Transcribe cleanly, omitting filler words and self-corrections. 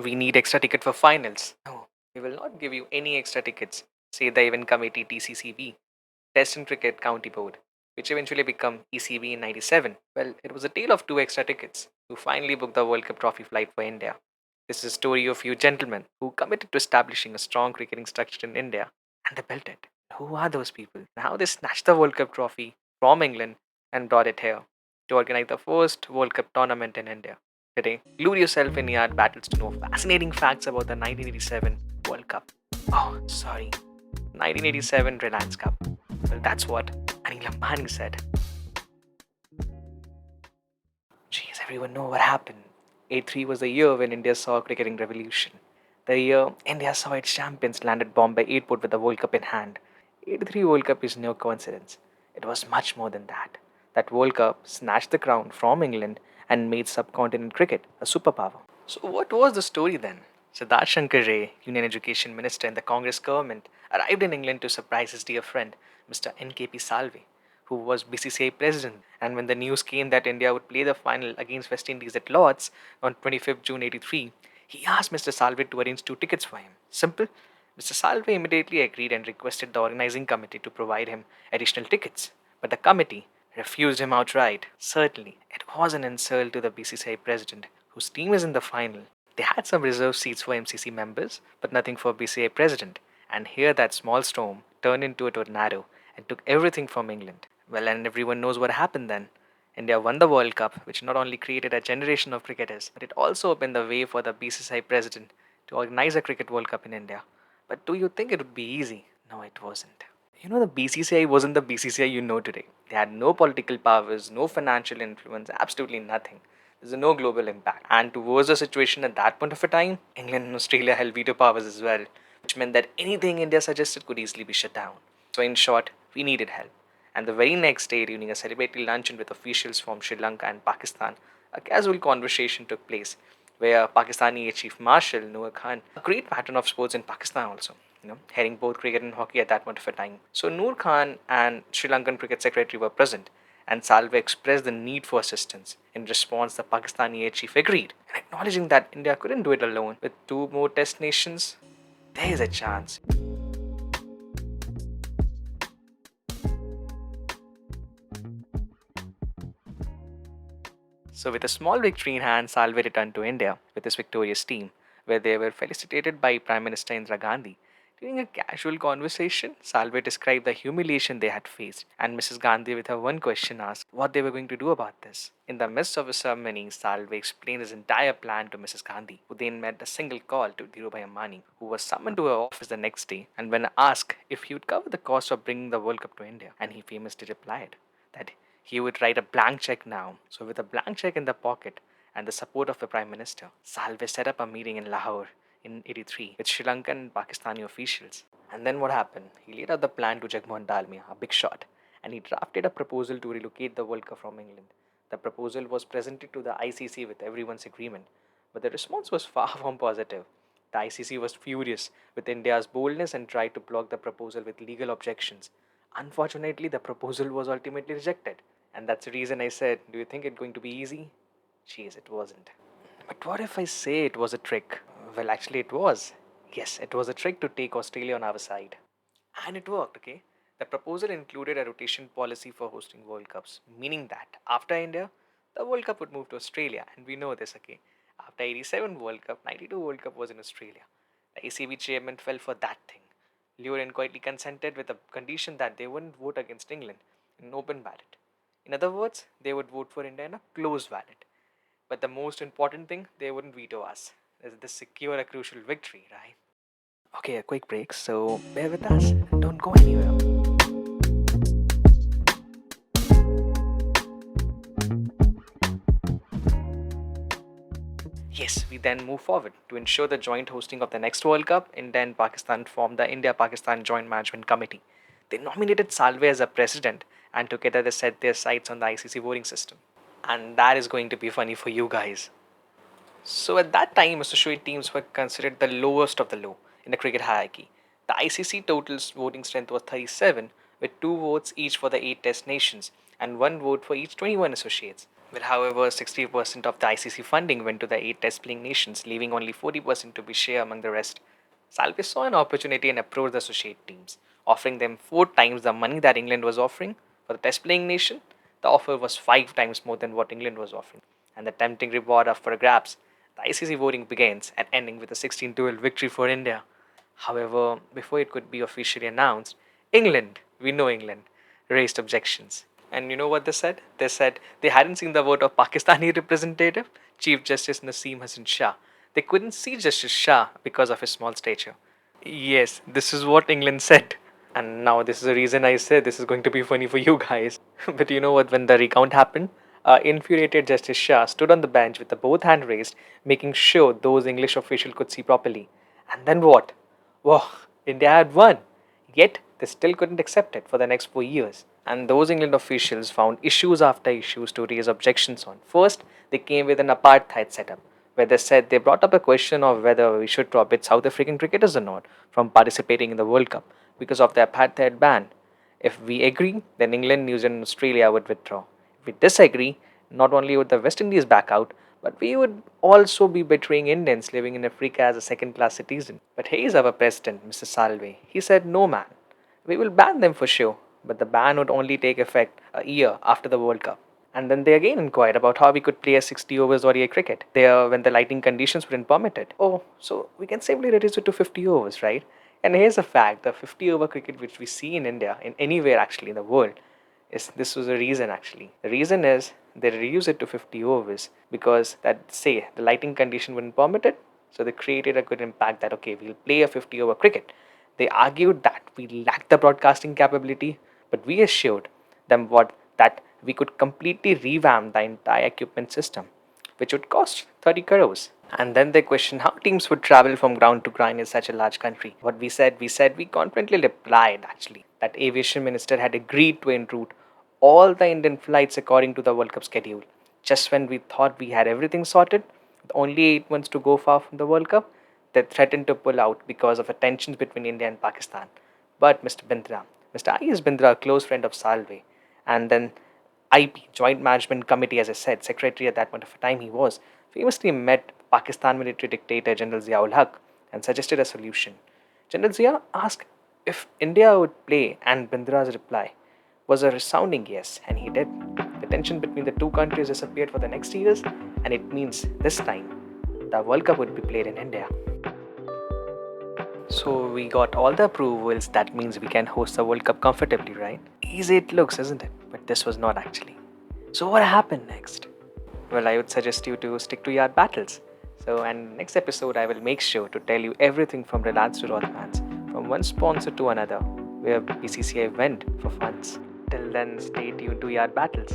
We need extra ticket for finals. No, we will not give you any extra tickets, say the event committee TCCB, Test and Cricket County Board, which eventually became ECB in 97. Well, it was a tale of two extra tickets to finally book the World Cup trophy flight for India. This is a story of few gentlemen who committed to establishing a strong cricketing structure in India, and they built it. Who are those people? How they snatched the World Cup trophy from England and brought it here to organize the first World Cup tournament in India. Today, glue yourself in yard battles to know fascinating facts about the 1987 World Cup. Oh, sorry, 1987 Reliance Cup. Well, that's what Anil Ambani said. Jeez, everyone know what happened. 83 was the year when India saw a cricketing revolution. The year India saw its champions land at Bombay airport with the World Cup in hand. 83 World Cup is no coincidence. It was much more than that. That World Cup snatched the crown from England and made subcontinent cricket a superpower. So what was the story then? Siddharth Shankar Rey, Union Education Minister in the Congress government, arrived in England to surprise his dear friend, Mr. NKP Salve, who was BCCI President. And when the news came that India would play the final against West Indies at Lord's on 25th June 83, he asked Mr. Salve to arrange two tickets for him. Simple. Mr. Salve immediately agreed and requested the organizing committee to provide him additional tickets. But the committee refused him outright. Certainly, it was an insult to the BCCI president, whose team is in the final. They had some reserved seats for MCC members, but nothing for BCCI president. And here that small storm turned into a tornado and took everything from England. Well, and everyone knows what happened then. India won the World Cup, which not only created a generation of cricketers, but it also opened the way for the BCCI president to organize a Cricket World Cup in India. But do you think it would be easy? No, it wasn't. The BCCI wasn't the BCCI you know today. They had no political powers, no financial influence, absolutely nothing. There's no global impact. And towards the situation at that point of a time, England and Australia held veto powers as well, which meant that anything India suggested could easily be shut down. So, in short, we needed help. And the very next day, during a celebratory luncheon with officials from Sri Lanka and Pakistan, a casual conversation took place where Pakistani Air Chief Marshal Noor Khan, a great patron of sports in Pakistan also, heading both cricket and hockey at that point of a time. So Noor Khan and Sri Lankan Cricket Secretary were present, and Salve expressed the need for assistance. In response, the Pakistani Air Chief agreed, and acknowledging that India couldn't do it alone with two more test nations, there is a chance. So, with a small victory in hand, Salve returned to India with his victorious team, where they were felicitated by Prime Minister Indira Gandhi. During a casual conversation, Salve described the humiliation they had faced, and Mrs. Gandhi, with her one question, asked what they were going to do about this. In the midst of a ceremony, Salve explained his entire plan to Mrs. Gandhi, who then made a single call to Dhirubhai Ambani, who was summoned to her office the next day. And when asked if he would cover the cost of bringing the World Cup to India, and he famously replied that he would write a blank check now. So, with a blank check in the pocket and the support of the Prime Minister, Salve set up a meeting in Lahore in 83 with Sri Lankan and Pakistani officials. And then what happened? He laid out the plan to Jagmohan Dalmia, a big shot, and he drafted a proposal to relocate the World Cup from England. The proposal was presented to the ICC with everyone's agreement, but the response was far from positive. The ICC was furious with India's boldness and tried to block the proposal with legal objections. Unfortunately, the proposal was ultimately rejected. And that's the reason I said, do you think it's going to be easy? Jeez, it wasn't. But what if I say it was a trick? Well, actually, it was. Yes, it was a trick to take Australia on our side. And it worked, okay? The proposal included a rotation policy for hosting World Cups, meaning that after India, the World Cup would move to Australia. And we know this, okay? After 87 World Cup, 92 World Cup was in Australia. The ACB chairman fell for that thing. Lurin quietly consented with the condition that they wouldn't vote against England in an open ballot. In other words, they would vote for India in a closed ballot. But the most important thing, they wouldn't veto us. This secure a crucial victory, right? Okay, a quick break, so bear with us and don't go anywhere. Yes, we then move forward to ensure the joint hosting of the next World Cup. India and Pakistan formed the India Pakistan Joint Management Committee. They nominated Salve as a president, and together they set their sights on the ICC voting system. And that is going to be funny for you guys. So at that time, associate teams were considered the lowest of the low in the cricket hierarchy. The ICC total voting strength was 37, with two votes each for the 8 test nations and one vote for each 21 associates. Well, however, 60% of the ICC funding went to the 8 test-playing nations, leaving only 40% to be shared among the rest. Salve saw an opportunity and approached the associate teams, offering them 4 times the money that England was offering for the test-playing nation. The offer was 5 times more than what England was offering, and the tempting reward up for grabs. The ICC voting begins and ending with a 16-12 victory for India. However, before it could be officially announced, England, we know England, raised objections. And you know what they said? They said they hadn't seen the vote of Pakistani representative, Chief Justice Naseem Hassan Shah. They couldn't see Justice Shah because of his small stature. Yes, this is what England said. And now this is the reason I said this is going to be funny for you guys. But you know what? When the recount happened, infuriated Justice Shah stood on the bench with the both hand raised, making sure those English officials could see properly. And then what? Whoa, India had won. Yet they still couldn't accept it for the next 4 years. And those England officials found issues after issues to raise objections on. First, they came with an apartheid setup, where they said they brought up a question of whether we should forbid South African cricketers or not from participating in the World Cup because of the apartheid ban. If we agree, then England, New Zealand, and Australia would withdraw. If we disagree, not only would the West Indies back out, but we would also be betraying Indians living in Africa as a second class citizen. But here is our president, Mr. Salve. He said, no man, we will ban them for sure, but the ban would only take effect a year after the World Cup. And then they again inquired about how we could play a 60 overs ODI cricket there when the lighting conditions wouldn't permit it. Oh, so we can simply reduce it to 50 overs, right? And here's a fact, the 50 over cricket which we see in India, in anywhere actually in the world, is this was the reason actually. The reason is they reduced it to 50 overs because that say the lighting condition wouldn't permit it. So they created a good impact that okay, we'll play a 50 over cricket. They argued that we lacked the broadcasting capability, but we assured them what that we could completely revamp the entire equipment system, which would cost 30 crores. And then they questioned how teams would travel from ground to ground in such a large country. What we said we confidently replied actually that aviation minister had agreed to enroute all the Indian flights according to the World Cup schedule. Just when we thought we had everything sorted, with only 8 months to go far from the World Cup, they threatened to pull out because of the tensions between India and Pakistan. But Mr. I.S. Bindra, a close friend of Salve, and then IP, Joint Management Committee, as I said, secretary at that point of time he was, famously met Pakistan military dictator General Ziaul Haq and suggested a solution. General Zia asked if India would play, and Bindra's reply was a resounding yes, and he did. The tension between the two countries disappeared for the next years, and it means this time the World Cup would be played in India. So we got all the approvals, that means we can host the World Cup comfortably, right? Easy it looks, isn't it? But this was not actually. So what happened next? Well, I would suggest you to stick to yard battles. So, and next episode, I will make sure to tell you everything from Reliance to Rothmans, from one sponsor to another, where BCCI went for funds. Till then, stay tuned to yard battles.